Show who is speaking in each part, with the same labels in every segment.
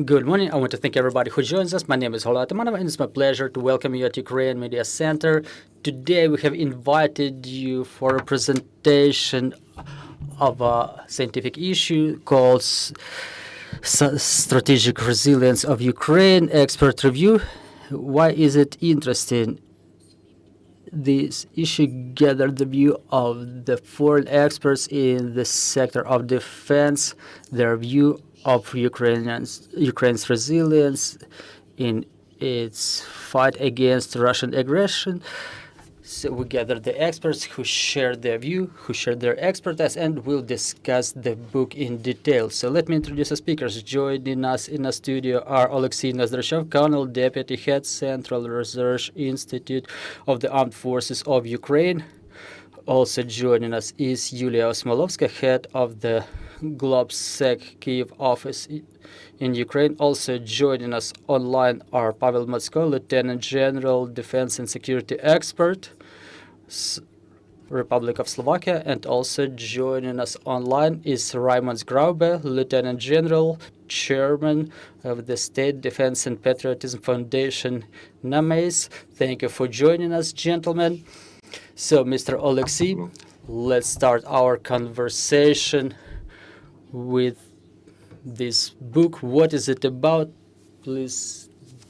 Speaker 1: Good morning. I want to thank everybody who joins us. My name is Oleksiy, and it's my pleasure to welcome you at Ukraine Media Center. Today we have invited you for a presentation of a scientific issue called Strategic Resilience of Ukraine, Expert Review. Why is it interesting? This issue gathered the view of the foreign experts in the sector of defense, their view of Ukraine's resilience in its fight against Russian aggression. So we gathered the experts who shared their view, who shared their expertise, and we'll discuss the book in detail. So let me introduce the speakers. Joining us in the studio are Oleksiy Nozdrachov, Colonel, Deputy Head, Central Research Institute of the Armed Forces of Ukraine. Also joining us is Iuliia Osmolovska, Head of the GLOBSEC Kyiv office in Ukraine. Also joining us online are Pavel, Matsko, Lieutenant General, Defense and Security Expert, Republic of Slovakia, and also joining us online is Raimonds Graube, Lieutenant General, Chairman of the State Defense and Patriotism Foundation, Namejs. Thank you for joining us, gentlemen. So, Mr. Oleksiy, let's start our conversation with this book. What is it about? Please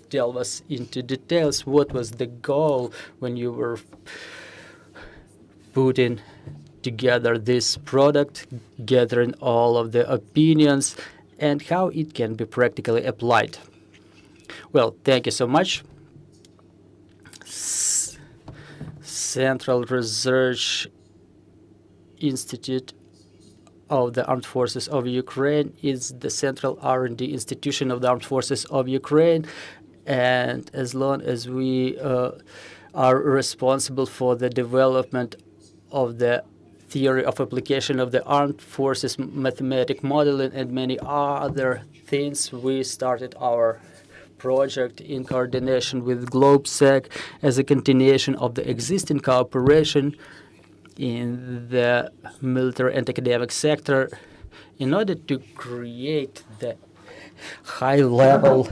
Speaker 1: delve us into details. What was the goal when you were putting together this product, gathering all of the opinions, and how it can be practically applied? Well, thank you so much. Central Research Institute of the Armed Forces of Ukraine is the central R&D institution of the Armed Forces of Ukraine, and as long as we are responsible for the development of the theory of application of the armed forces, mathematic modeling, and many other things, we started our project in coordination with GLOBSEC as a continuation of the existing cooperation in the military and academic sector in order to create the high-level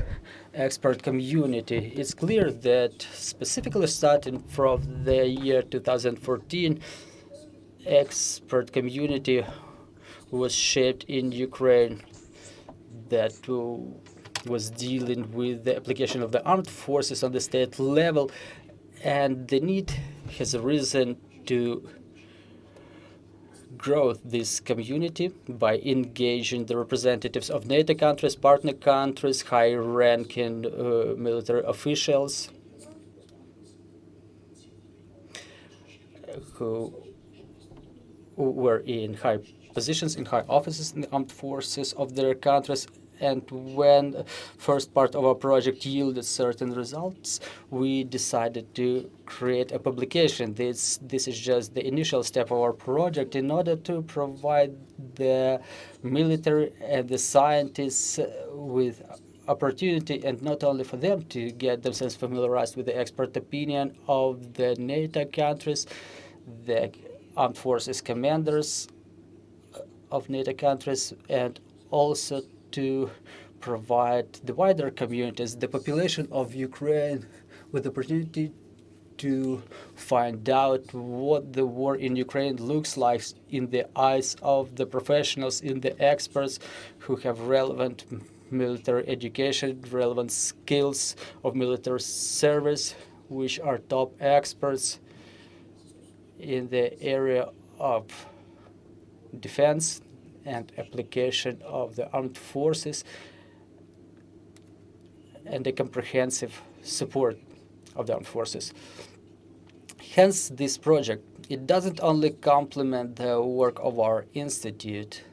Speaker 1: expert community. It's clear that specifically starting from the year 2014, expert community was shaped in Ukraine that was dealing with the application of the armed forces on the state level, and the need has arisen to grow this community by engaging the representatives of NATO countries, partner countries, high-ranking military officials who were in high positions, in high offices in the armed forces of their countries. And when first part of our project yielded certain results, we decided to create a publication. This is just the initial step of our project in order to provide the military and the scientists with opportunity, and not only for them to get themselves familiarized with the expert opinion of the NATO countries, the armed forces commanders of NATO countries, and also to provide the wider communities, the population of Ukraine, with the opportunity to find out what the war in Ukraine looks like in the eyes of the professionals, in the experts who have relevant military education, relevant skills of military service, which are top experts in the area of defense and application of the armed forces, and the comprehensive support of the armed forces. Hence, this project, it doesn't only complement the work of our institute,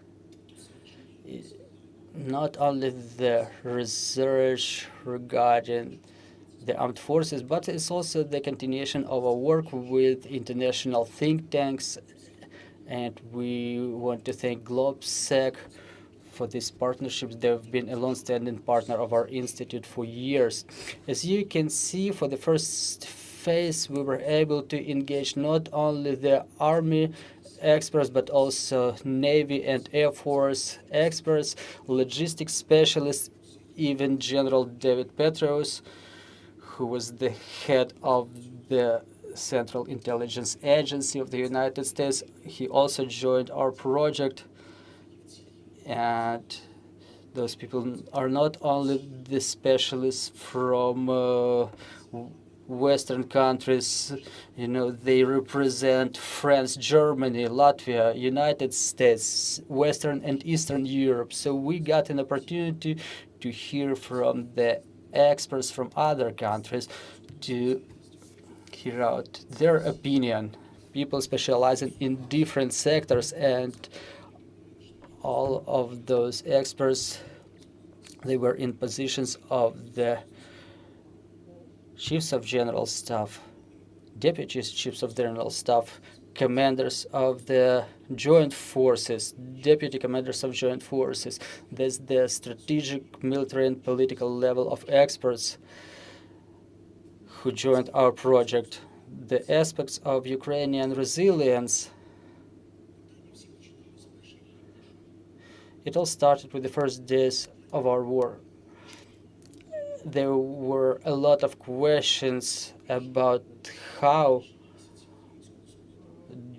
Speaker 1: not only the research regarding the armed forces, but it's also the continuation of our work with international think tanks. And we want to thank GLOBSEC for these partnerships. They've been a long-standing partner of our institute for years. As you can see, for the first phase, we were able to engage not only the army experts, but also Navy and Air Force experts, logistics specialists, even General David Petraeus, who was the head of the Central Intelligence Agency of the United States. He also joined our project, and those people are not only the specialists from Western countries, they represent France, Germany, Latvia, United States, Western and Eastern Europe. So we got an opportunity to hear from the experts from other countries, to hear out their opinion. People specializing in different sectors, and all of those experts, they were in positions of the chiefs of general staff, deputy chiefs of general staff, commanders of the joint forces, deputy commanders of joint forces. There's the strategic, military, and political level of experts who joined our project. The aspects of Ukrainian resilience. It all started with the first days of our war. There were a lot of questions about how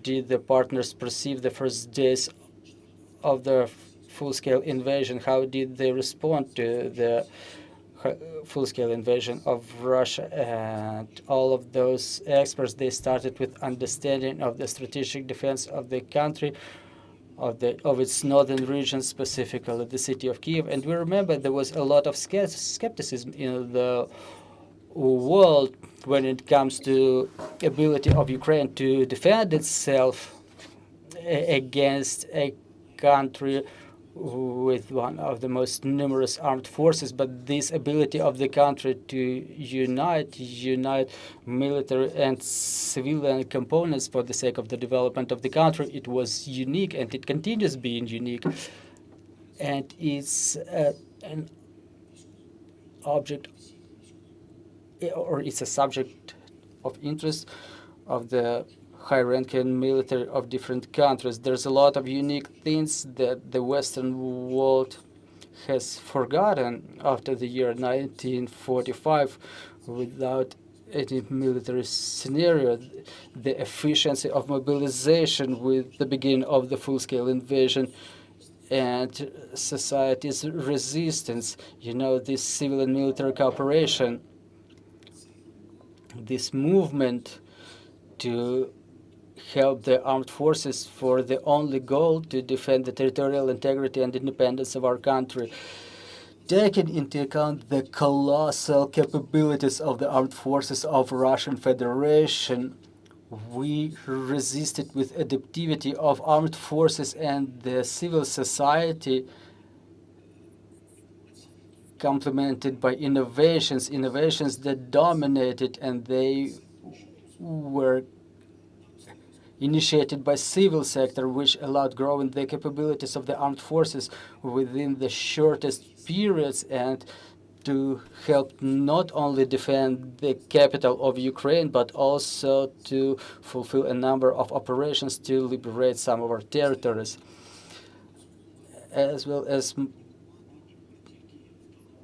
Speaker 1: did the partners perceive the first days of the full-scale invasion. How did they respond to the full-scale invasion of Russia? And all of those experts, they started with understanding of the strategic defense of the country, of its northern region, specifically the city of Kyiv. And we remember there was a lot of skepticism in the world when it comes to ability of Ukraine to defend itself against a country with one of the most numerous armed forces. But this ability of the country to unite military and civilian components for the sake of the development of the country, it was unique, and it continues being unique. And it's an object, or it's a subject of interest of the high-ranking military of different countries. There's a lot of unique things that the Western world has forgotten after the year 1945 without any military scenario. The efficiency of mobilization with the beginning of the full-scale invasion and society's resistance, this civil and military cooperation, this movement to help the armed forces for the only goal to defend the territorial integrity and independence of our country. Taking into account the colossal capabilities of the armed forces of Russian Federation, we resisted with adaptivity of armed forces and the civil society, complemented by innovations that dominated, and they were initiated by civil sector, which allowed growing the capabilities of the armed forces within the shortest periods, and to help not only defend the capital of Ukraine, but also to fulfill a number of operations to liberate some of our territories, as well as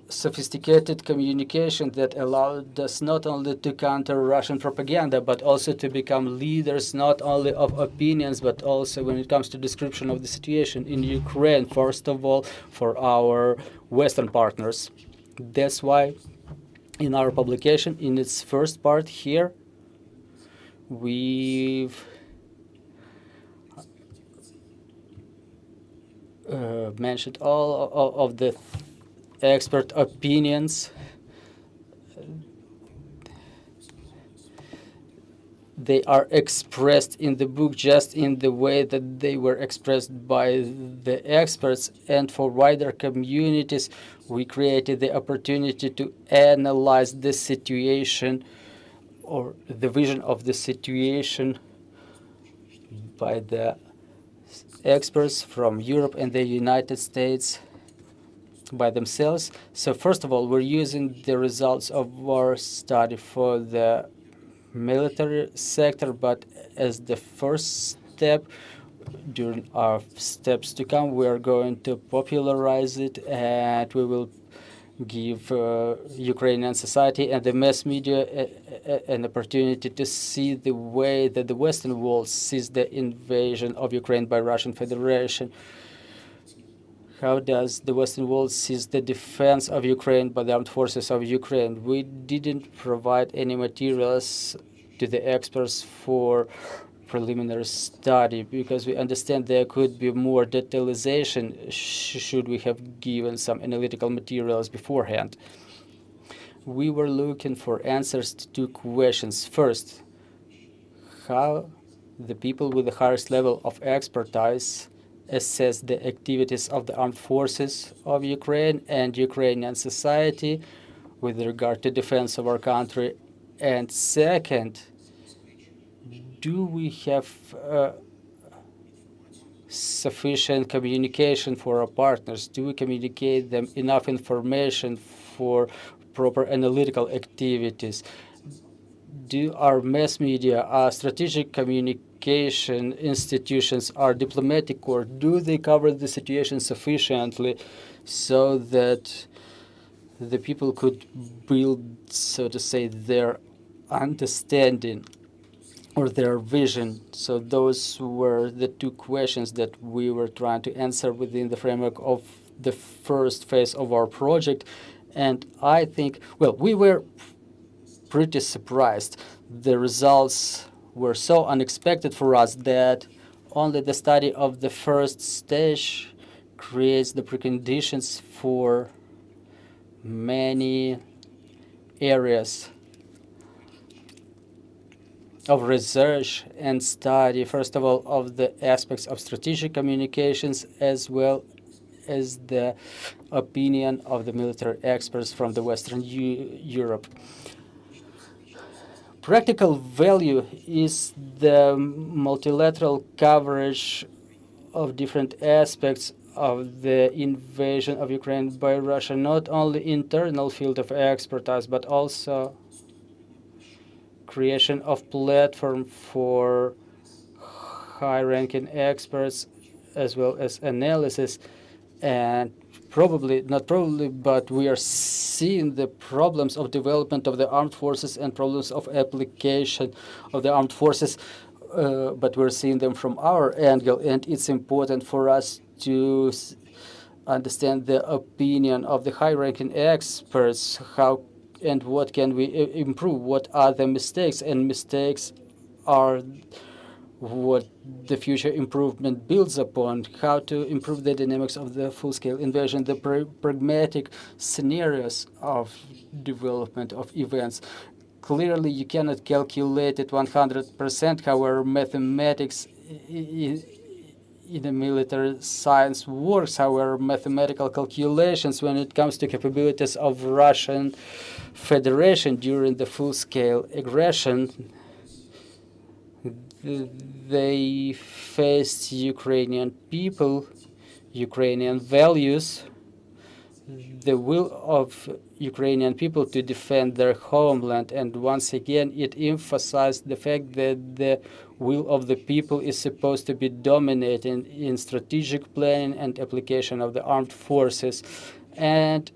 Speaker 1: sophisticated communication that allowed us not only to counter Russian propaganda, but also to become leaders not only of opinions, but also when it comes to description of the situation in Ukraine, first of all, for our Western partners. That's why in our publication, in its first part here, we've mentioned all of the expert opinions. They are expressed in the book just in the way that they were expressed by the experts, and for wider communities we created the opportunity to analyze the situation or the vision of the situation by the experts from Europe and the United States by themselves. So first of all, we're using the results of our study for the military sector, but as the first step, during our steps to come, we are going to popularize it, and we will give Ukrainian society and the mass media an opportunity to see the way that the Western world sees the invasion of Ukraine by Russian Federation. How does the Western world sees the defense of Ukraine by the armed forces of Ukraine? We didn't provide any materials to the experts for preliminary study because we understand there could be more detailization should we have given some analytical materials beforehand. We were looking for answers to two questions. First, how the people with the highest level of expertise assess the activities of the armed forces of Ukraine and Ukrainian society with regard to defense of our country. And second, do we have sufficient communication for our partners? Do we communicate them enough information for proper analytical activities? Do our mass media, our strategic communication institutions, our diplomatic corps, do they cover the situation sufficiently so that the people could build, so to say, their understanding or their vision? So those were the two questions that we were trying to answer within the framework of the first phase of our project. And I think, well, we were pretty surprised. The results were so unexpected for us that only the study of the first stage creates the preconditions for many areas of research and study, first of all, of the aspects of strategic communications, as well as the opinion of the military experts from the Western Europe. Practical value is the multilateral coverage of different aspects of the invasion of Ukraine by Russia, not only internal field of expertise, but also creation of platform for high-ranking experts, as well as analysis. And probably, not probably, but we are seeing the problems of development of the armed forces and problems of application of the armed forces, but we're seeing them from our angle, and it's important for us to understand the opinion of the high-ranking experts, how and what can we improve, what are the mistakes, and mistakes are what the future improvement builds upon, how to improve the dynamics of the full-scale invasion, the pragmatic scenarios of development of events. Clearly, you cannot calculate it 100%, however, mathematics in the military science works, however, mathematical calculations when it comes to capabilities of Russian Federation during the full-scale aggression, they faced Ukrainian people, Ukrainian values, the will of Ukrainian people to defend their homeland. And once again, it emphasized the fact that the will of the people is supposed to be dominating in strategic planning and application of the armed forces. And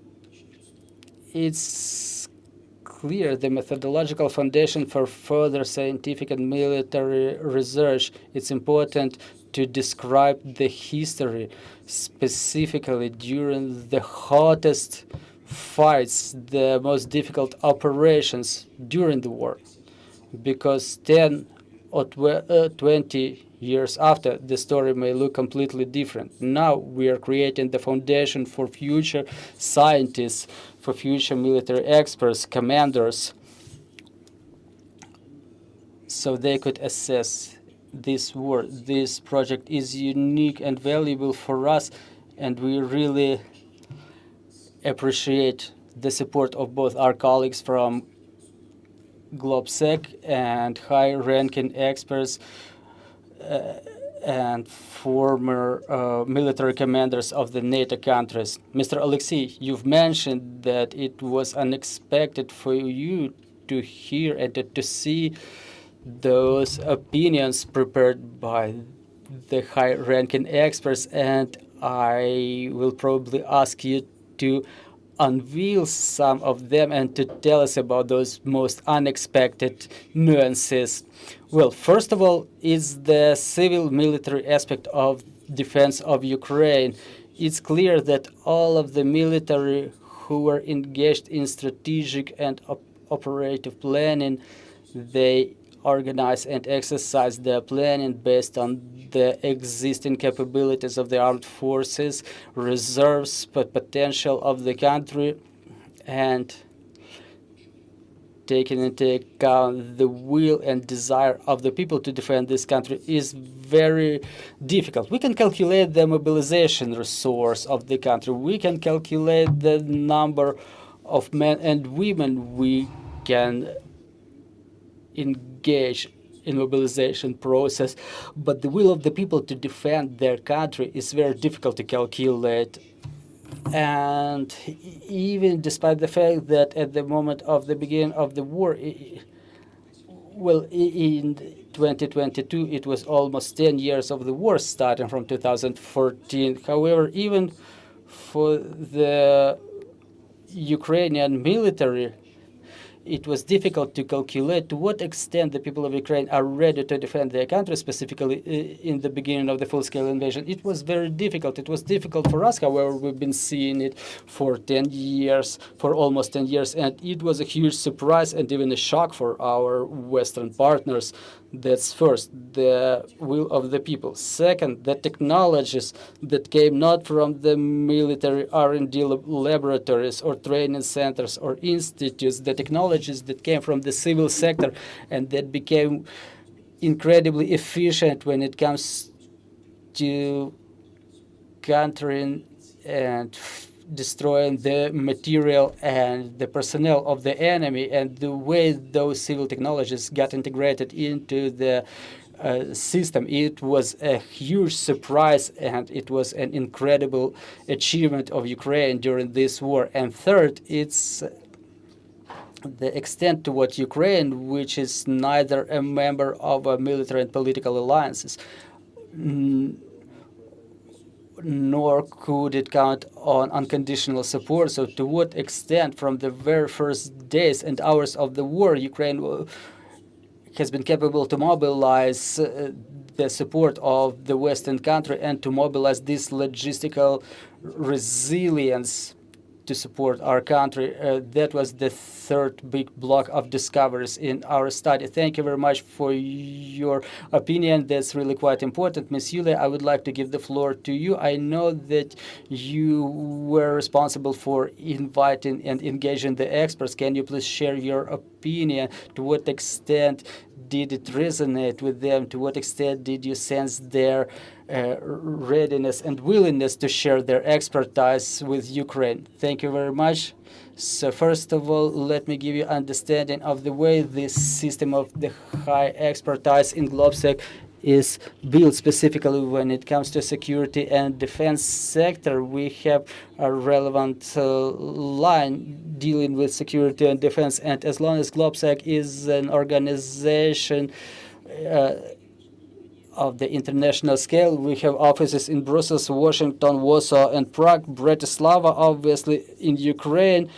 Speaker 1: it's clear the methodological foundation for further scientific and military research. It's important to describe the history, specifically during the hottest fights, the most difficult operations during the war, because 10 or 20 years after, the story may look completely different. Now we are creating the foundation for future scientists, for future military experts, commanders, so they could assess this war. This project is unique and valuable for us, and we really appreciate the support of both our colleagues from GLOBSEC and high-ranking experts and former military commanders of the NATO countries. Mr. Oleksiy, you've mentioned that it was unexpected for you to hear and to see those opinions prepared by the high-ranking experts, and I will probably ask you to unveil some of them and to tell us about those most unexpected nuances. Well, first of all, is the civil-military aspect of defense of Ukraine. It's clear that all of the military who were engaged in strategic and operative planning, they organize and exercise their planning based on the existing capabilities of the armed forces, reserves, potential of the country, and taking into account the will and desire of the people to defend this country is very difficult. We can calculate the mobilization resource of the country. We can calculate the number of men and women we can engage in mobilization process, but the will of the people to defend their country is very difficult to calculate. And even despite the fact that at the moment of the beginning of the war, well, in 2022, it was almost 10 years of the war starting from 2014. However, even for the Ukrainian military, it was difficult to calculate to what extent the people of Ukraine are ready to defend their country, specifically in the beginning of the full-scale invasion. It was very difficult. It was difficult for us, however, we've been seeing it for 10 years, for almost 10 years, and it was a huge surprise and even a shock for our Western partners. That's first, the will of the people. Second, the technologies that came not from the military R&D laboratories or training centers or institutes, the technologies that came from the civil sector and that became incredibly efficient when it comes to countering and destroying the material and the personnel of the enemy, and the way those civil technologies got integrated into the system. It was a huge surprise, and it was an incredible achievement of Ukraine during this war. And third, it's the extent to what Ukraine, which is neither a member of a military and political alliances, nor could it count on unconditional support. So to what extent, from the very first days and hours of the war, Ukraine has been capable to mobilize the support of the Western country and to mobilize this logistical resilience to support our country. That was the third big block of discoveries in our study. Thank you very much for your opinion. That's really quite important. Ms. Iuliia, I would like to give the floor to you. I know that you were responsible for inviting and engaging the experts. Can you please share your opinion? To what extent did it resonate with them? To what extent did you sense their readiness and willingness to share their expertise with Ukraine? Thank you very much. So first of all, let me give you understanding of the way this system of the high expertise in GLOBSEC is built, specifically when it comes to security and defense sector. We have a relevant line dealing with security and defense, and as long as GLOBSEC is an organization of the international scale, we have offices in Brussels, Washington, Warsaw, and Prague, Bratislava, obviously in Ukraine.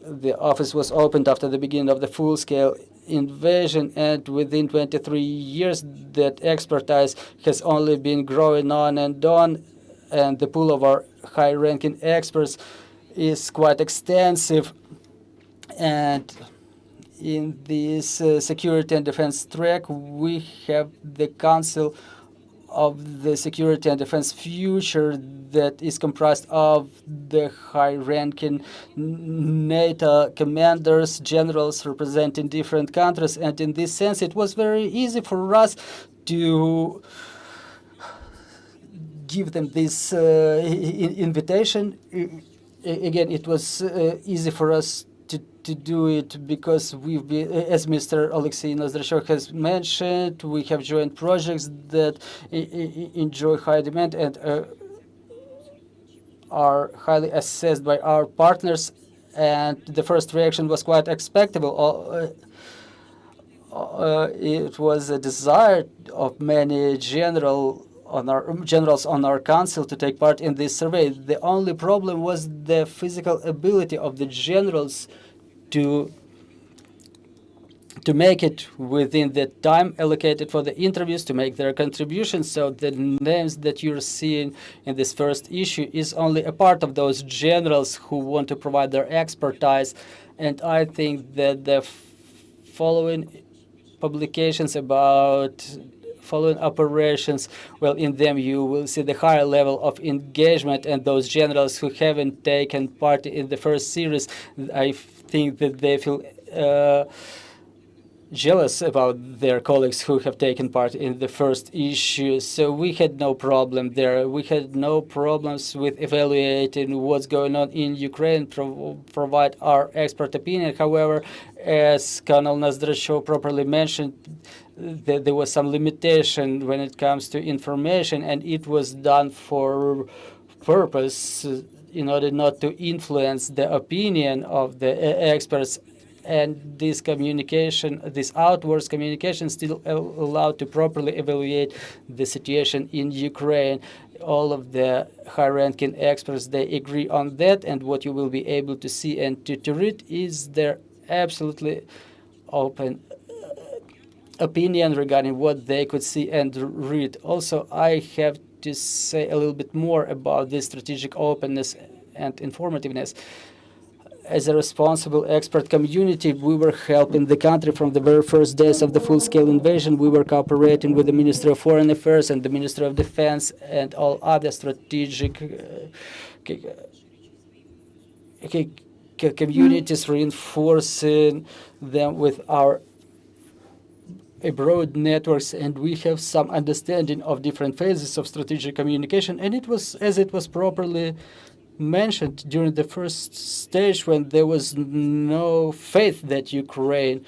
Speaker 1: The office was opened after the beginning of the full-scale invasion, and within 23 years that expertise has only been growing on, and the pool of our high-ranking experts is quite extensive. And in this security and defense track, we have the Council of the Security and Defense Future that is comprised of the high-ranking NATO commanders, generals representing different countries. And in this sense, it was very easy for us to give them this invitation. Again, it was easy for us to do it because we've been, as Mr. Oleksiy Nozdrachov has mentioned, we have joint projects that enjoy high demand and are highly assessed by our partners. And the first reaction was quite expectable. it was a desire of many generals on our council to take part in this survey. The only problem was the physical ability of the generals to make it within the time allocated for the interviews, to make their contributions. So the names that you're seeing in this first issue is only a part of those generals who want to provide their expertise. And I think that the following publications about following operations, well, in them you will see the higher level of engagement, and those generals who haven't taken part in the first series, I think that they feel jealous about their colleagues who have taken part in the first issue. So we had no problem there. We had no problems with evaluating what's going on in Ukraine, provide our expert opinion. However, as Colonel Nozdrachov properly mentioned, there was some limitation when it comes to information, and it was done for purpose in order not to influence the opinion of the experts. And this communication, this outwards communication, still allowed to properly evaluate the situation in Ukraine. All of the high-ranking experts, they agree on that, and what you will be able to see and to read is their absolutely open opinion regarding what they could see and read. Also, I have to say a little bit more about this strategic openness and informativeness. As a responsible expert community, we were helping the country from the very first days of the full-scale invasion. We were cooperating with the Ministry of Foreign Affairs and the Ministry of Defense and all other strategic communities, reinforcing them with our broad networks, and we have some understanding of different phases of strategic communication. And it was, as it was properly mentioned during the first stage, when there was no faith that Ukraine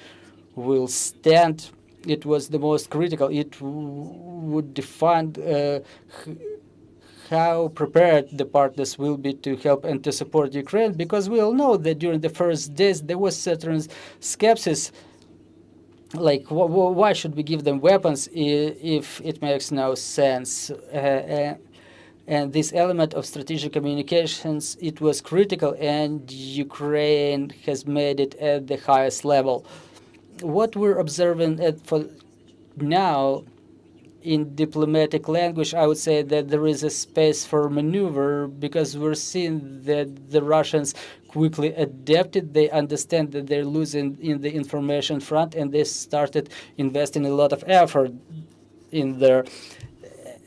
Speaker 1: will stand, it was the most critical. It would define how prepared the partners will be to help and to support Ukraine, because we all know that during the first days there was certain skepsis, like why should we give them weapons if it makes no sense. And this element of strategic communications, it was critical, and Ukraine has made it at the highest level. What we're observing for now, in diplomatic language, I would say that there is a space for maneuver, because we're seeing that the Russians quickly adapted. They understand that they're losing in the information front, and they started investing a lot of effort in there.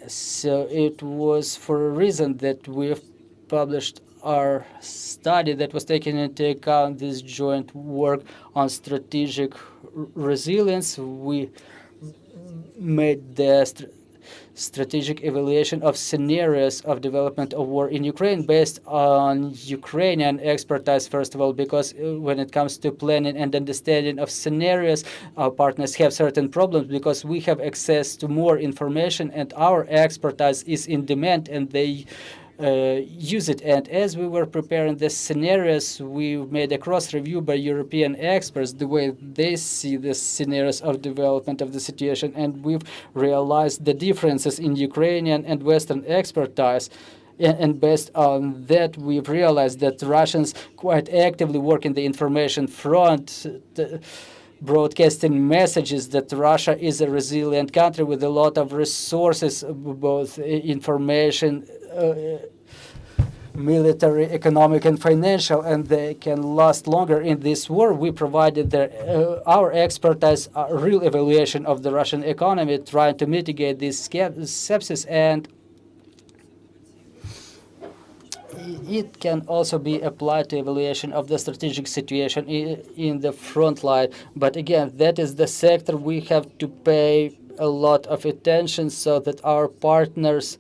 Speaker 1: So it was for a reason that we have published our study that was taking into account this joint work on strategic resilience. We made the strategic evaluation of scenarios of development of war in Ukraine based on Ukrainian expertise, first of all, because when it comes to planning and understanding of scenarios, our partners have certain problems because we have access to more information and our expertise is in demand, and they use it. And as we were preparing the scenarios, we made a cross-review by European experts, the way they see the scenarios of development of the situation, and we've realized the differences in Ukrainian and Western expertise. And based on that, we've realized that Russians quite actively work in the information front, broadcasting messages that Russia is a resilient country with a lot of resources, both information, military, economic, and financial, and they can last longer in this war. We provided our expertise, a real evaluation of the Russian economy, trying to mitigate this sepsis, and it can also be applied to evaluation of the strategic situation in the front line. But again, that is the sector we have to pay a lot of attention so that our partners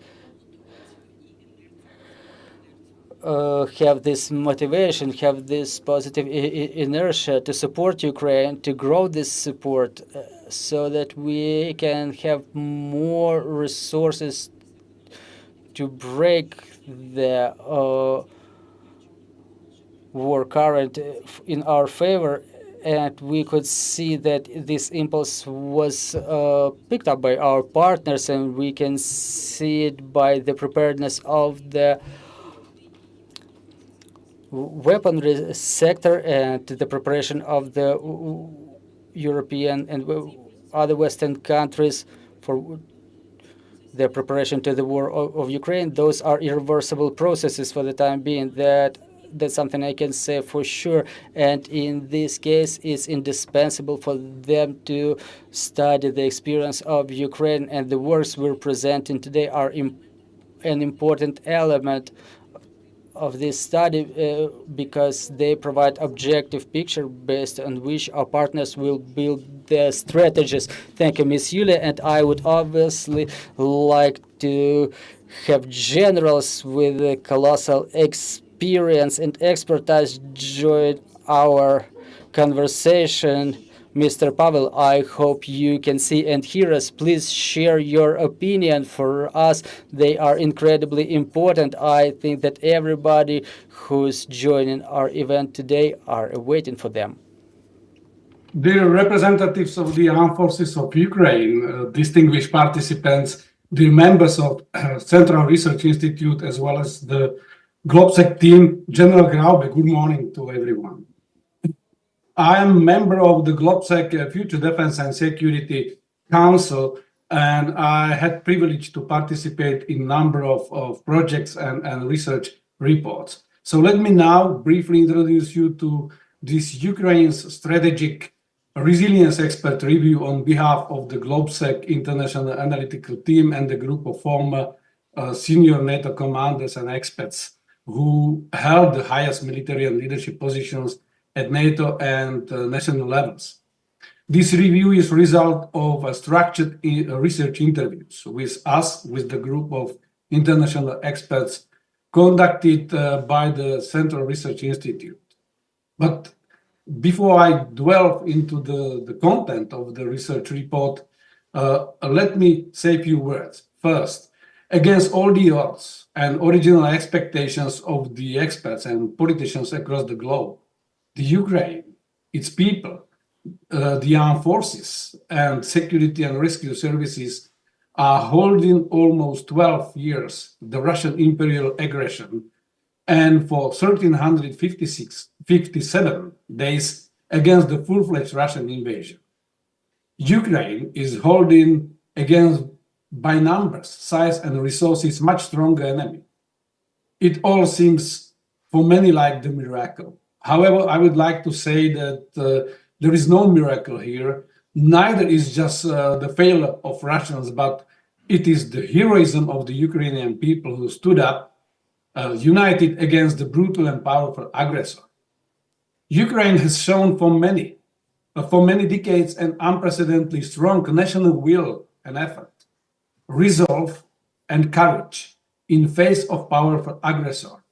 Speaker 1: have this motivation, have this positive inertia to support Ukraine, to grow this support, so that we can have more resources to break the war current in our favor, and we could see that this impulse was picked up by our partners, and we can see it by the preparedness of the weaponry sector and the preparation of the European and other Western countries for their preparation to the war of Ukraine. Those are irreversible processes for the time being. That's something I can say for sure. And in this case, it's indispensable for them to study the experience of Ukraine, and the works we're presenting today are an important element of this study because they provide objective picture based on which our partners will build their strategies. Thank you, Ms. Iuliia, and I would obviously like to have generals with a colossal experience and expertise join our conversation. Mr. Pavel, I hope you can see and hear us. Please share your opinion for us. They are incredibly important. I think that everybody who's joining our event today are waiting for them.
Speaker 2: Dear representatives of the armed forces of Ukraine, distinguished participants, dear members of Central Research Institute, as well as the GLOBSEC team, General Graube, good morning to everyone. I am a member of the GLOBSEC Future Defense and Security Council, and I had privilege to participate in a number of projects and research reports. So let me now briefly introduce you to this Ukraine's strategic resilience expert review on behalf of the GLOBSEC International Analytical Team and the group of former senior NATO commanders and experts who held the highest military and leadership positions at NATO and national levels. This review is a result of structured research interviews with us, with the group of international experts conducted by the Central Research Institute. But before I delve into the content of the research report, let me say a few words. First, against all the odds and original expectations of the experts and politicians across the globe, the Ukraine, its people, the armed forces and security and rescue services are holding almost 12 years the Russian imperial aggression, and for 1357 days against the full-fledged Russian invasion. Ukraine is holding against, by numbers, size and resources, much stronger enemy. It all seems for many like the miracle. However, I would like to say that there is no miracle here. Neither is just the failure of Russians, but it is the heroism of the Ukrainian people who stood up, united against the brutal and powerful aggressor. Ukraine has shown for many decades an unprecedentedly strong national will and effort, resolve and courage in face of powerful aggressor.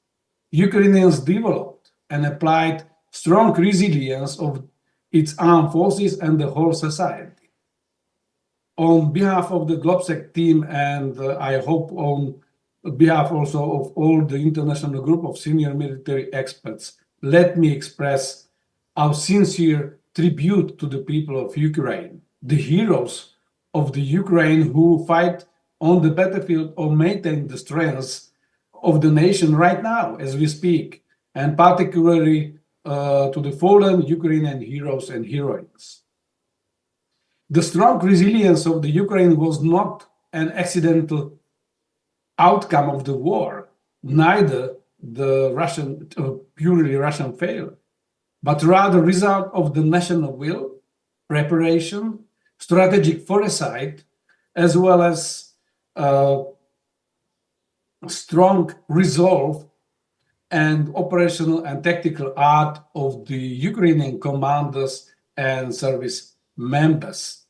Speaker 2: Ukrainians developed and applied strong resilience of its armed forces and the whole society. On behalf of the GLOBSEC team, and I hope on behalf also of all the international group of senior military experts, let me express our sincere tribute to the people of Ukraine, the heroes of the Ukraine who fight on the battlefield or maintain the strength of the nation right now as we speak, and particularly to the fallen Ukrainian heroes and heroines. The strong resilience of the Ukraine was not an accidental outcome of the war, neither the purely Russian failure, but rather result of the national will, preparation, strategic foresight, as well as strong resolve and operational and tactical art of the Ukrainian commanders and service members.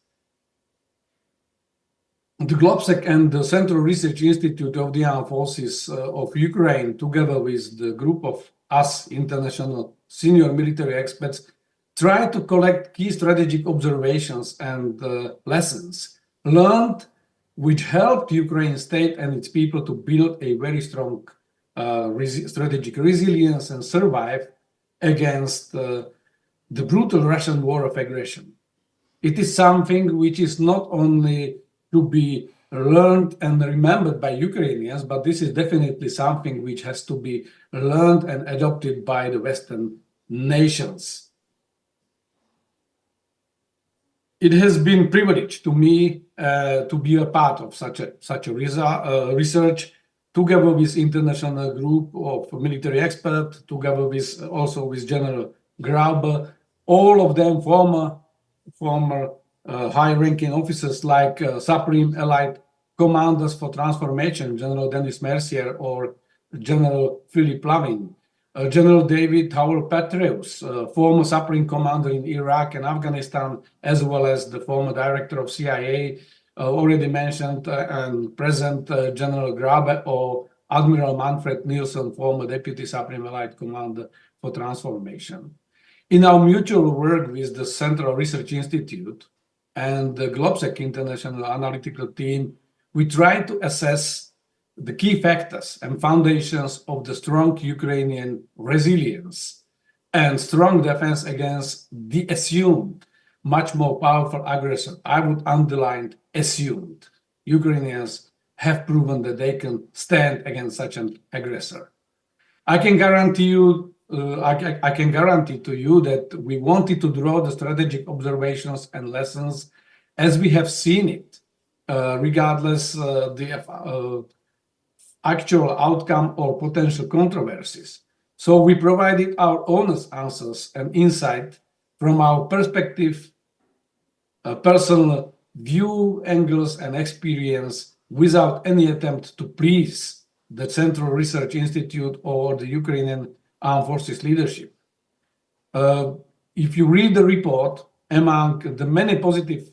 Speaker 2: The GLOBSEC and the Central Research Institute of the Armed Forces of Ukraine, together with the group of us international senior military experts, try to collect key strategic observations and lessons learned, which helped Ukraine state and its people to build a very strong strategic resilience and survive against the brutal Russian war of aggression. It is something which is not only to be learned and remembered by Ukrainians, but this is definitely something which has to be learned and adopted by the Western nations. It has been a privilege to me to be a part of such a research, together with international group of military experts, together with also with General Graube, all of them former high-ranking officers like Supreme Allied Commanders for Transformation, General Denis Mercier or General Philip Lavin, General David Howell Petraeus, former Supreme Commander in Iraq and Afghanistan, as well as the former Director of CIA, already mentioned and present General Graube, or Admiral Manfred Nielsen, former Deputy Supreme Allied Commander for Transformation. In our mutual work with the Central Research Institute and the GLOBSEC International Analytical Team, we try to assess the key factors and foundations of the strong Ukrainian resilience and strong defense against the assumed much more powerful aggressor. I would underline assumed. Ukrainians have proven that they can stand against such an aggressor. I can guarantee to you that we wanted to draw the strategic observations and lessons as we have seen it, regardless the actual outcome or potential controversies. So we provided our honest answers and insight from our perspective, personal view, angles, and experience without any attempt to please the Central Research Institute or the Ukrainian Armed Forces leadership. If you read the report, among the many positive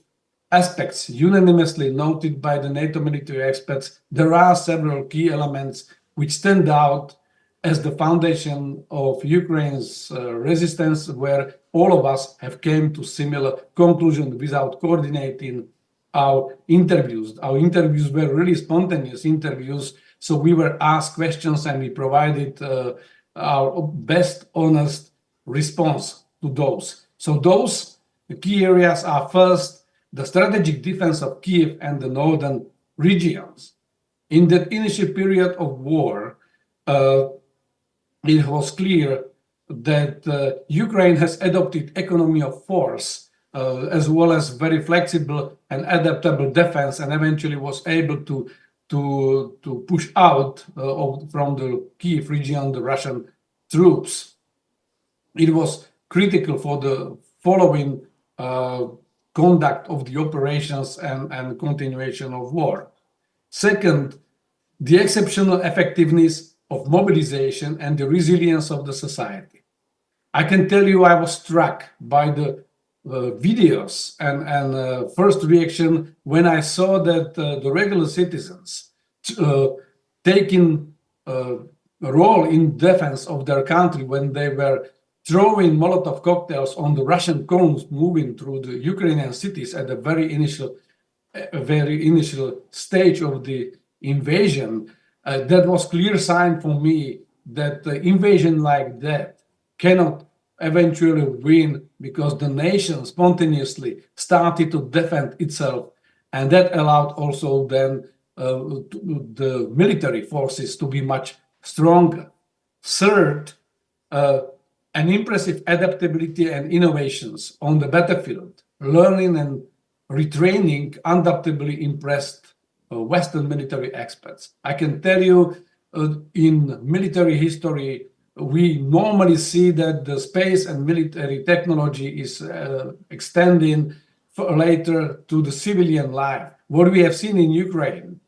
Speaker 2: aspects unanimously noted by the NATO military experts, there are several key elements which stand out as the foundation of Ukraine's resistance, where all of us have came to similar conclusions without coordinating our interviews. Our interviews were really spontaneous interviews, so we were asked questions and we provided our best honest response to those. So those key areas are first, the strategic defense of Kyiv and the northern regions. In that initial period of war, it was clear that Ukraine has adopted economy of force as well as very flexible and adaptable defense, and eventually was able to push out from the Kyiv region the Russian troops. It was critical for the following conduct of the operations and continuation of war. Second, the exceptional effectiveness of mobilization and the resilience of the society. I can tell you I was struck by the videos and first reaction when I saw that the regular citizens taking a role in defense of their country when they were throwing Molotov cocktails on the Russian cones moving through the Ukrainian cities at the very initial stage of the invasion. That was clear sign for me that the invasion like that cannot eventually win, because the nation spontaneously started to defend itself, and that allowed also then the military forces to be much stronger. Third, an impressive adaptability and innovations on the battlefield, learning and retraining undoubtedly impressed Western military experts. I can tell you in military history, we normally see that the space and military technology is extending later to the civilian life. What we have seen in Ukraine,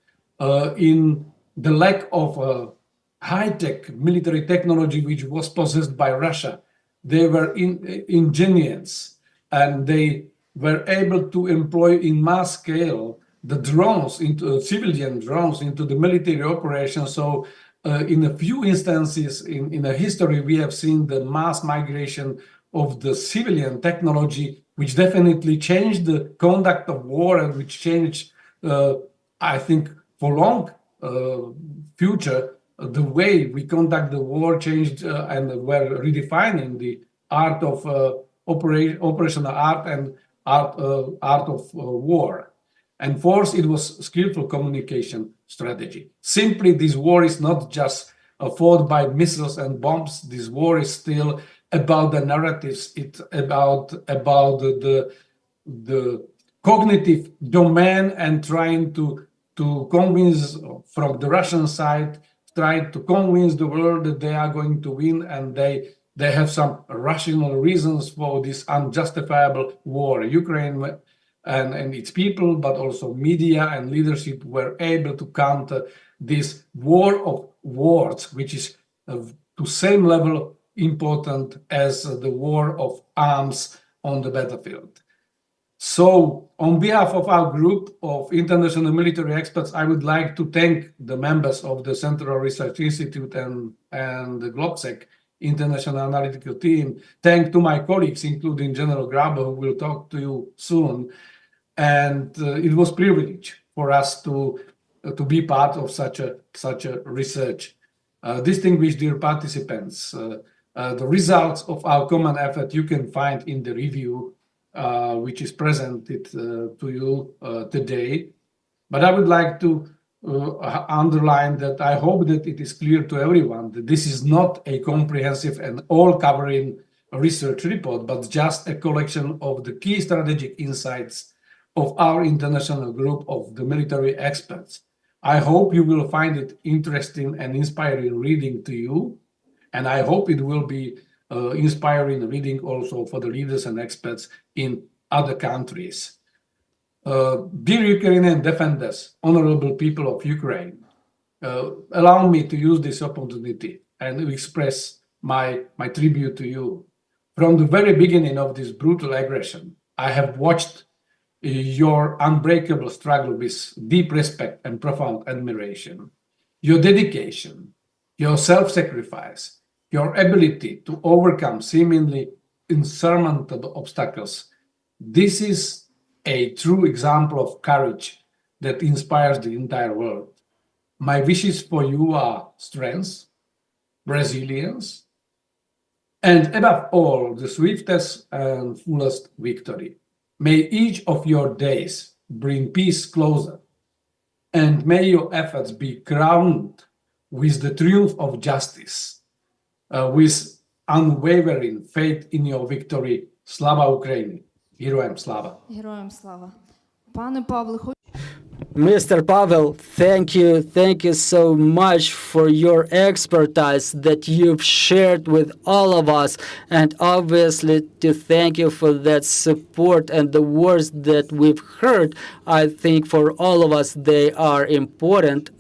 Speaker 2: in the lack of high-tech military technology which was possessed by Russia, they were ingenious and they were able to employ in mass scale the drones, into civilian drones, into the military operation. So in a few instances in a history, we have seen the mass migration of the civilian technology, which definitely changed the conduct of war and which changed, I think, for long future, the way we conduct the war changed and were redefining the art of operational art and art of war. And fourth, it was skillful communication strategy. Simply, this war is not just fought by missiles and bombs. This war is still about the narratives. It's about the cognitive domain and trying to convince from the Russian side, trying to convince the world that they are going to win, and they have some rational reasons for this unjustifiable war. Ukraine and its people, but also media and leadership were able to counter this war of words, which is to same level important as the war of arms on the battlefield. So on behalf of our group of international military experts, I would like to thank the members of the Central Research Institute and the GLOBSEC International Analytical Team. Thank to my colleagues, including General Graube, who will talk to you soon. And it was a privilege for us to be part of such a research. Distinguished dear participants, the results of our common effort you can find in the review, which is presented to you today. But I would like to underline that I hope that it is clear to everyone that this is not a comprehensive and all-covering research report, but just a collection of the key strategic insights of our international group of the military experts. I hope you will find it interesting and inspiring reading to you, and I hope it will be inspiring reading also for the leaders and experts in other countries. Dear Ukrainian defenders, honorable people of Ukraine, allow me to use this opportunity and express my tribute to you. From the very beginning of this brutal aggression, I have watched your unbreakable struggle with deep respect and profound admiration. Your dedication, your self-sacrifice, your ability to overcome seemingly insurmountable obstacles. This is a true example of courage that inspires the entire world. My wishes for you are strength, resilience, and above all, the swiftest and fullest victory. May each of your days bring peace closer, and may your efforts be crowned with the triumph of justice, with unwavering faith in your victory. Slava Ukraini! Героям слава!
Speaker 3: Героям слава! Пане Павле,
Speaker 1: Mr. Pavel, thank you so much for your expertise that you've shared with all of us, and obviously to thank you for that support and the words that we've heard. I think for all of us they are important,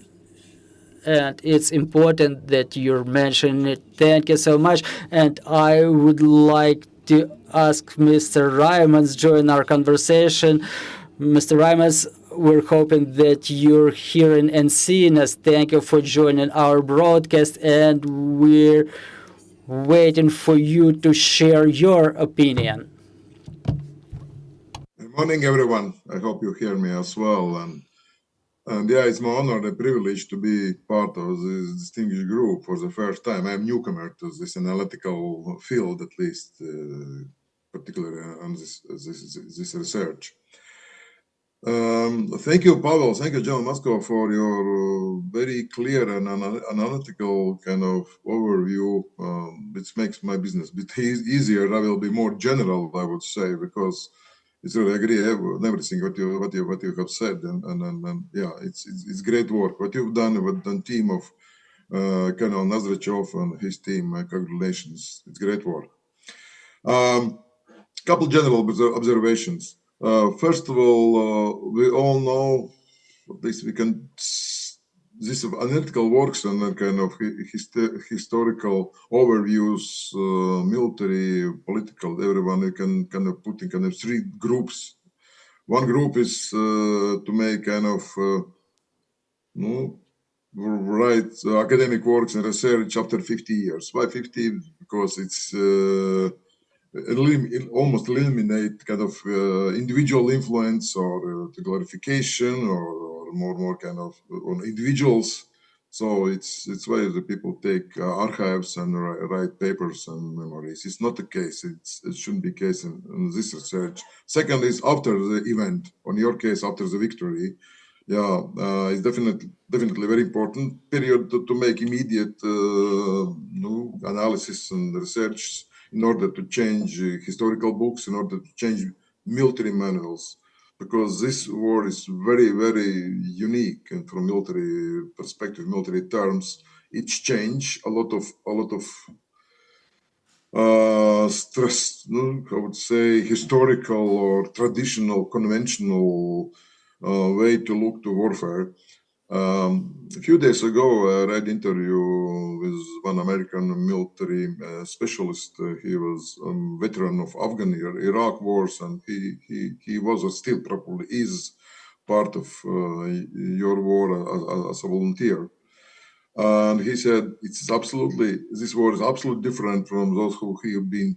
Speaker 1: and it's important that you're mentioning it. Thank you so much, and I would like to ask Mr. Raimonds join our conversation. Mr. Raimonds, we're hoping that you're hearing and seeing us. Thank you for joining our broadcast, and we're waiting for you to share your opinion.
Speaker 4: Good morning, everyone. I hope you hear me as well. And yeah, it's my honor and a privilege to be part of this distinguished group for the first time. I'm a newcomer to this analytical field, at least, particularly on this research. Thank you, Pavel. Thank you, John Matsko, for your very clear and analytical kind of overview, which makes my business a bit easier. I will be more general, I would say, because it's really agree with everything what you have said, and yeah, it's great work. What you've done with the team of Colonel Nozdrachov and his team, congratulations. It's great work. Couple general observations. First of all, we all know, at least we can, this analytical works and kind of historical overviews, military, political, everyone, you can kind of put in kind of three groups. One group is to make kind of write academic works and research after 50 years. Why 50? Because it's almost eliminate kind of individual influence or glorification or more kind of on individuals. So it's why the people take archives and write papers and memories. It's not the case. It shouldn't be the case in this research. Second is after the event. On your case, after the victory, yeah, it's definitely very important period to make immediate analysis and research in order to change historical books, in order to change military manuals, because this war is very, very unique, and from military perspective, military terms, it's changed a lot of stress, I would say, historical or traditional, conventional way to look to warfare. A few days ago, I read an interview with one American military specialist. He was a veteran of Afghan or Iraq wars, and he was or still probably is part of your war as a volunteer. And he said this war is absolutely different from those who have been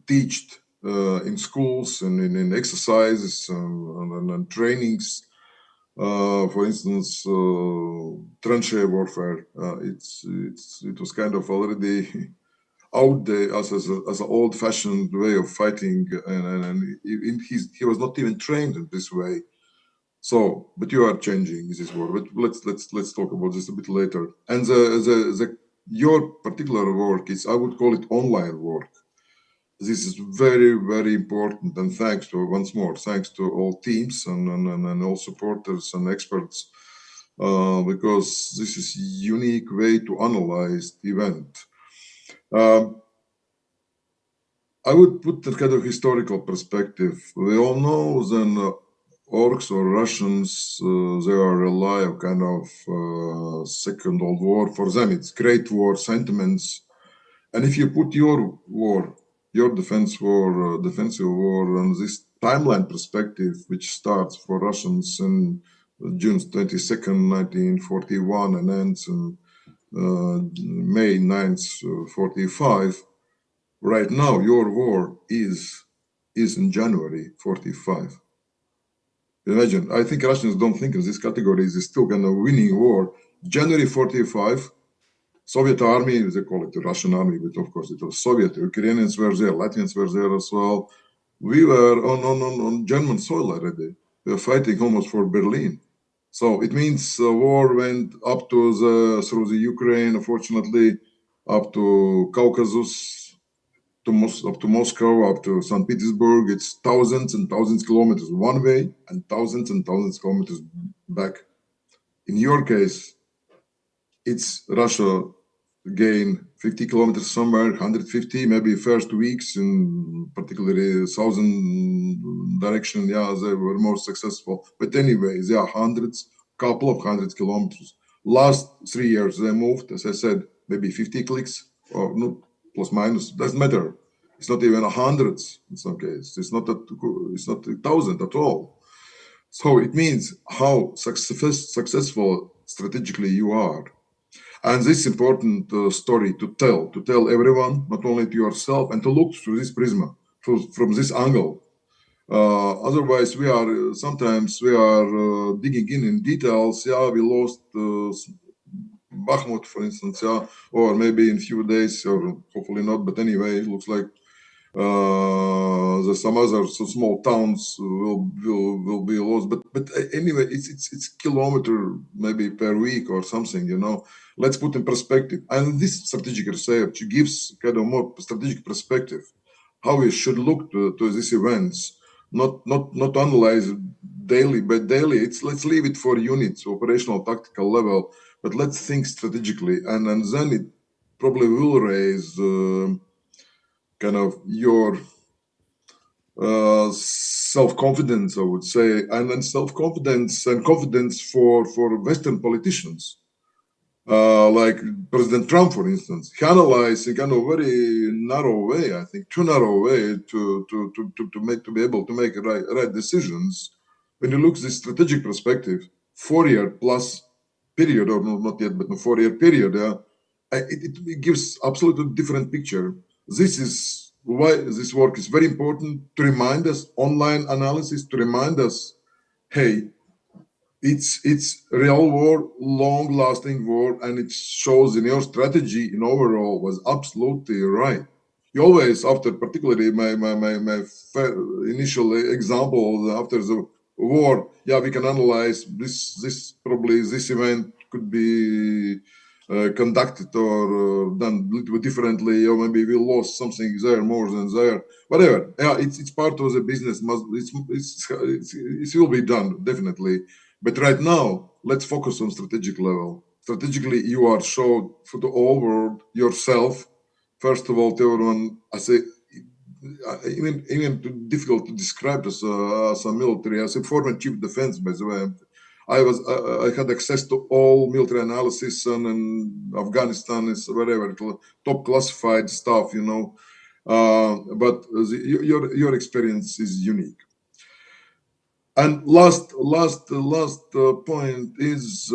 Speaker 4: taught in schools and in exercises and trainings. For instance, tranche warfare. It was kind of already out there as an old-fashioned way of fighting, and he was not even trained in this way. So, but you are changing this war. But let's talk about this a bit later. And your particular work is, I would call it, online work. This is very, very important, and thanks to all teams and all supporters and experts, because this is a unique way to analyze the event. I would put that kind of historical perspective. We all know then orcs or Russians, they are rely on kind of Second World War. For them, it's Great War sentiments. And if you put your war, your defensive war on this timeline perspective, which starts for Russians in June 22nd, 1941 and ends in May 9th, 45, right now your war is in January 45. Imagine, I think Russians don't think of this category as still kind of winning war. January 45, Soviet army, they call it the Russian army, but of course it was Soviet. Ukrainians were there, Latvians were there as well. We were on German soil already. We were fighting almost for Berlin. So it means the war went up to through the Ukraine, unfortunately, up to Caucasus, up to Moscow, up to St. Petersburg. It's thousands and thousands of kilometers one way and thousands of kilometers back. In your case, it's Russia gain 50 kilometers somewhere, 150, maybe first weeks in particularly southern direction. Yeah, they were more successful. But anyway, there are couple of hundreds kilometers. Last 3 years, they moved, as I said, maybe 50 clicks or no, plus minus, doesn't matter. It's not even hundreds in some cases. It's not 1,000 at all. So it means how successful strategically you are. And this is important story to tell everyone, not only to yourself, and to look through this prism, from this angle. Otherwise, sometimes we are digging in details. Yeah, we lost Bakhmut, for instance, yeah, or maybe in a few days, or hopefully not, but anyway, it looks like there's some other small towns will be lost. But anyway, it's kilometer maybe per week or something, you know. Let's put in perspective. And this strategic research gives kind of more strategic perspective, how we should look to these events, not analyze daily, but daily. Let's leave it for units, operational, tactical level, but let's think strategically, and then it probably will raise kind of your self-confidence, I would say, and then self-confidence and confidence for Western politicians. Like President Trump, for instance, he analyzed in kind of very narrow way, I think, too narrow way to be able to make right decisions. When you look at this strategic perspective, 4-year plus period, or not yet, but a 4-year period, it gives absolutely different picture. This is why this work is very important, to remind us, online analysis, to remind us, hey, it's real war, long-lasting war, and it shows in your strategy in overall was absolutely right. You always, after particularly my initial example after the war, yeah, we can analyze this probably this event could be conducted or done a little bit differently, or maybe we lost something there more than there. Whatever, yeah, it's part of the business. It will be done definitely. But right now, let's focus on strategic level. Strategically, you are showed for the whole world yourself. First of all, to everyone, I say, even too difficult to describe as a military, as a former chief of defense, by the way. I had access to all military analysis and Afghanistan is whatever, top classified stuff, you know. But your experience is unique. And last point is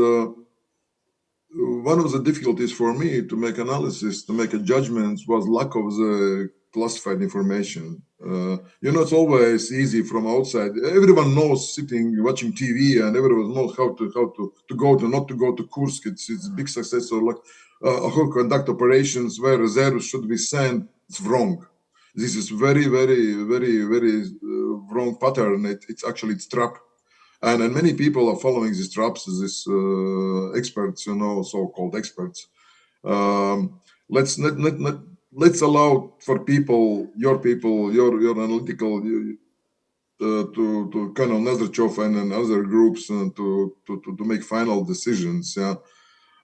Speaker 4: one of the difficulties for me to make analysis, to make a judgment, was lack of the classified information. You know, it's always easy from outside. Everyone knows sitting watching TV, and everyone knows how to go to not to go to Kursk. It's a big success. Or like how to conduct operations where reserves should be sent. It's wrong. This is very wrong pattern. It's actually trap, and many people are following these traps. These experts, you know, so-called experts. Let's allow for people, your analytical, to kind of Nozdrachov and other groups to make final decisions. Yeah,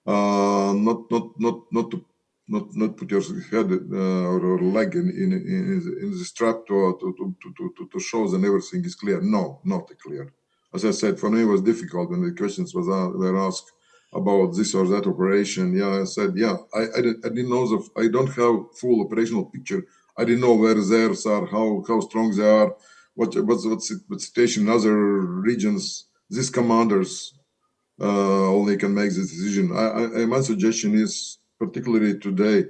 Speaker 4: not put your head or leg in this trap to show that everything is clear. No, not clear. As I said, for me it was difficult when the questions were asked about this or that operation. Yeah, I said, yeah, I didn't know I don't have full operational picture. I didn't know where reserves are, how strong they are, what situation in other regions. These commanders only can make this decision. My suggestion is, particularly today,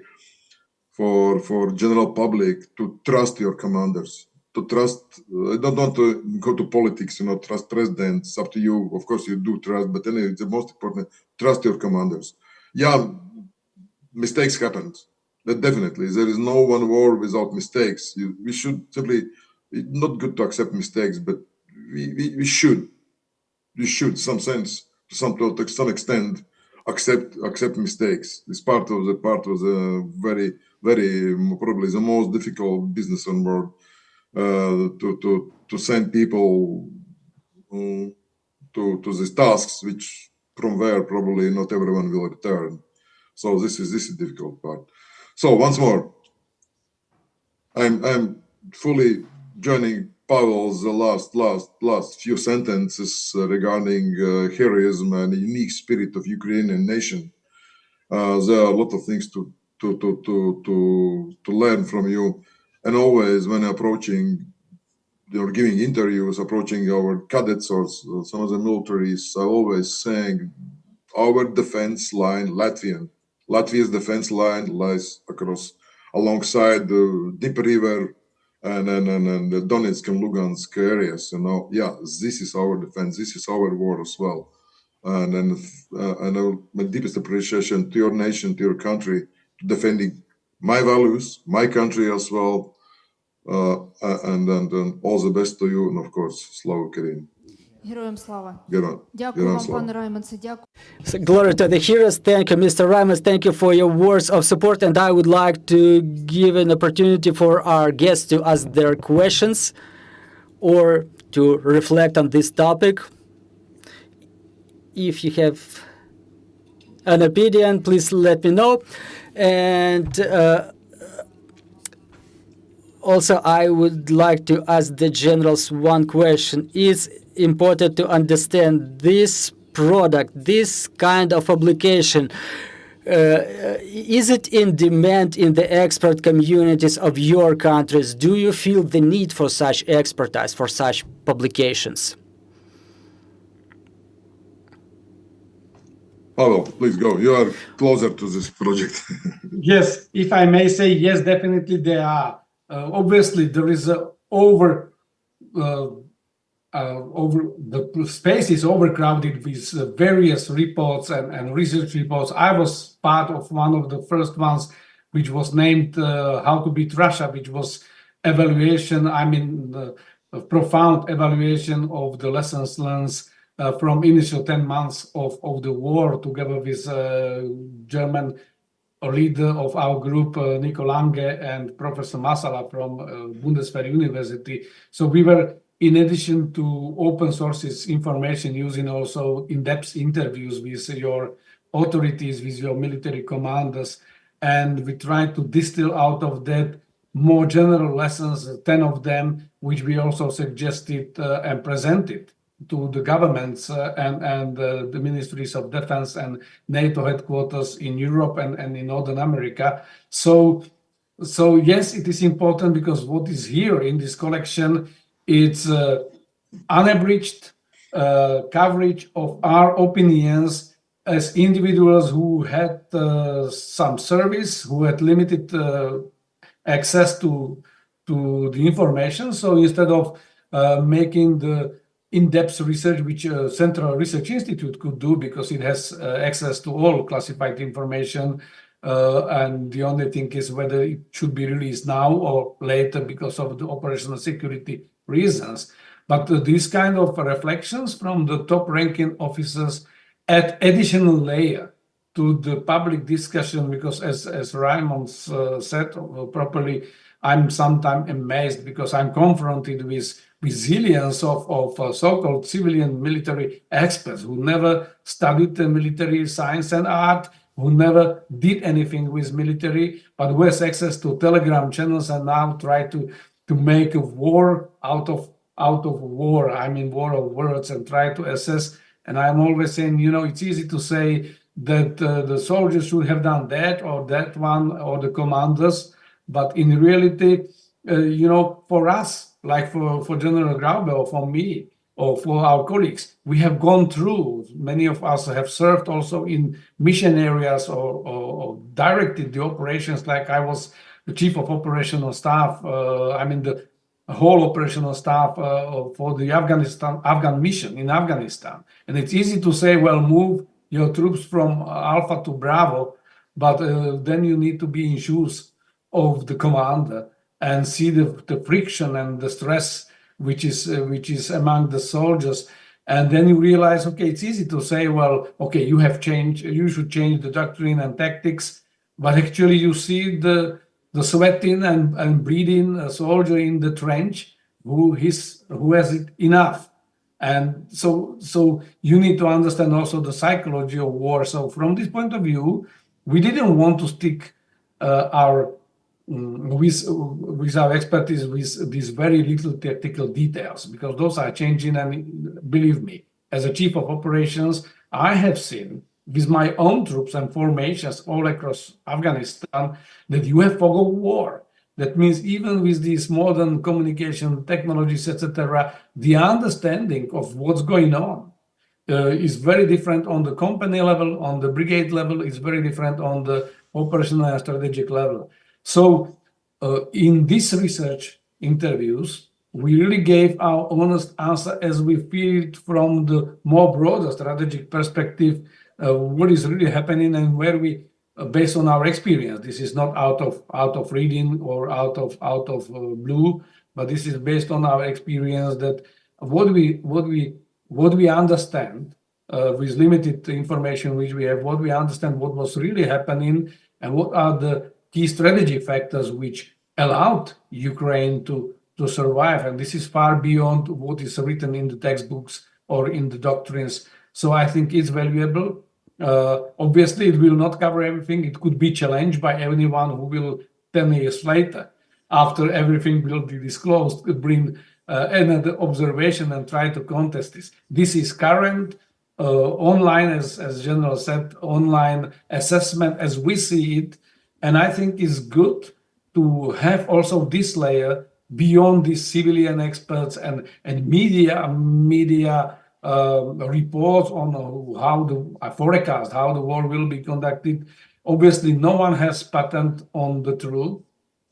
Speaker 4: for general public, to trust your commanders. To trust, I don't want to go to politics, you know, trust presidents. It's up to you. Of course, you do trust, but anyway, the most important, trust your commanders. Yeah, mistakes happened. That definitely. There is no one war without mistakes. We should simply, it's not good to accept mistakes, but we should, some sense, to some extent, accept mistakes. It's part of the very probably the most difficult business on board. To send people to these tasks, which from where probably not everyone will return. So this is the difficult part. So once more, I'm fully joining Pavel's last few sentences regarding heroism and the unique spirit of Ukrainian nation. There are a lot of things to learn from you. And always when approaching, giving interviews, approaching our cadets or some of the militaries, I always saying our defense line, Latvia's defense line lies alongside the Dnieper River and the Donetsk and Lugansk areas. You know, yeah, this is our defense. This is our war as well. And my deepest appreciation to your nation, to your country, to defending my values, my country as well, and all the best to you, and of course, Slava Ukraini.
Speaker 3: Героям слава.
Speaker 2: Дякую
Speaker 3: вам, пане Раймондсе, дякую.
Speaker 1: So, glory to the heroes. Thank you, Mr. Raimonds. Thank you for your words of support. And I would like to give an opportunity for our guests to ask their questions or to reflect on this topic. If you have an opinion, please let me know. And also, I would like to ask the generals one question. It's important to understand this product, this kind of publication. Is it in demand in the expert communities of your countries? Do you feel the need for such expertise, for such publications?
Speaker 4: Pavel, please go. You are closer to this project.
Speaker 2: Yes, if I may say, yes, definitely there are. Obviously, there is a over the space is overcrowded with various reports and research reports. I was part of one of the first ones, which was named How to Beat Russia, which was evaluation, a profound evaluation of the lessons learned from initial 10 months of the war, together with German leader of our group, Nico Lange, and Professor Masala from Bundeswehr University. So we were, in addition to open sources information, using also in-depth interviews with your authorities, with your military commanders, and we tried to distill out of that more general lessons, 10 of them, which we also suggested and presented to the governments and the ministries of defense and NATO headquarters in Europe and in Northern America. So yes, it is important, because what is here in this collection, it's unabridged coverage of our opinions as individuals who had some service, who had limited access to the information. So instead of making the in-depth research which a Central Research Institute could do, because it has access to all classified information, and the only thing is whether it should be released now or later because of the operational security reasons. But these kind of reflections from the top-ranking officers add additional layer to the public discussion, because as Raimonds said properly, I'm sometimes amazed, because I'm confronted with zillions of so-called civilian military experts who never studied the military science and art, who never did anything with military, but who has access to Telegram channels and now try to make a war out of war. I mean, war of words, and try to assess. And I'm always saying, it's easy to say that the soldiers should have done that or that one, or the commanders. But in reality, for us, like for General Graube or for me or for our colleagues, we have gone through, many of us have served also in mission areas or directed the operations, like I was the chief of operational staff, the whole operational staff for the Afghan mission in Afghanistan. And it's easy to say, well, move your troops from Alpha to Bravo, but then you need to be in shoes of the commander and see the friction and the stress which is among the soldiers. And then you realize, okay, it's easy to say, well, okay, you should change the doctrine and tactics, but actually you see the sweating and bleeding soldier in the trench who has it enough. And so you need to understand also the psychology of war. So from this point of view, we didn't want to stick with our expertise with these very little tactical details, because those are changing. And believe me, as a chief of operations, I have seen with my own troops and formations all across Afghanistan that you have fog of war. That means even with these modern communication technologies, etc., the understanding of what's going on is very different on the company level, on the brigade level, is very different on the operational and strategic level. So in these research interviews, we really gave our honest answer as we feel it from the more broader strategic perspective, what is really happening and where we, based on our experience. This is not out of reading or out of blue, but this is based on our experience, that what we understand with limited information which we have, what we understand what was really happening, and what are the key strategy factors which allowed Ukraine to survive. And this is far beyond what is written in the textbooks or in the doctrines. So I think it's valuable. Obviously, it will not cover everything. It could be challenged by anyone who will 10 years later, after everything will be disclosed, bring another observation and try to contest this. This is current online, as General said, online assessment as we see it. And I think it's good to have also this layer beyond these civilian experts and media reports on how the forecast, how the war will be conducted. Obviously, no one has patent on the truth,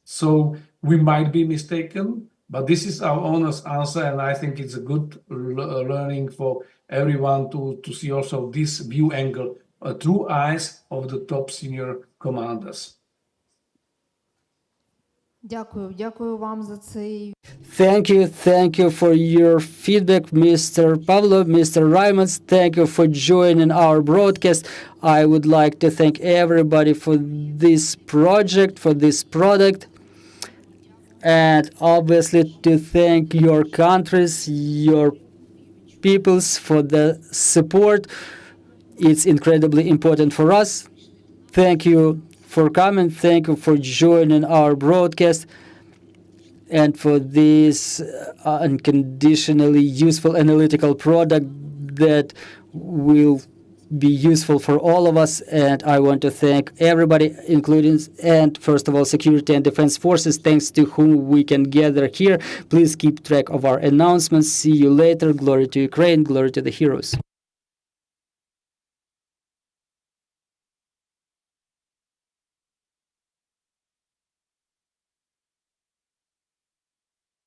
Speaker 2: so we might be mistaken. But this is our honest answer, and I think it's a good learning for everyone to see also this view angle through eyes of the top senior commanders.
Speaker 3: Дякую вам за цей.
Speaker 1: Thank you for your feedback, Mr. Pavel, Mr. Raimonds. Thank you for joining our broadcast. I would like to thank everybody for this project, for this product, and obviously to thank your countries, your peoples for the support. It's incredibly important for us. Thank you for coming. Thank you for joining our broadcast and for this unconditionally useful analytical product that will be useful for all of us. And I want to thank everybody, including, and first of all, security and defense forces, thanks to whom we can gather here. Please keep track of our announcements. See you later. Glory to Ukraine. Glory to the heroes.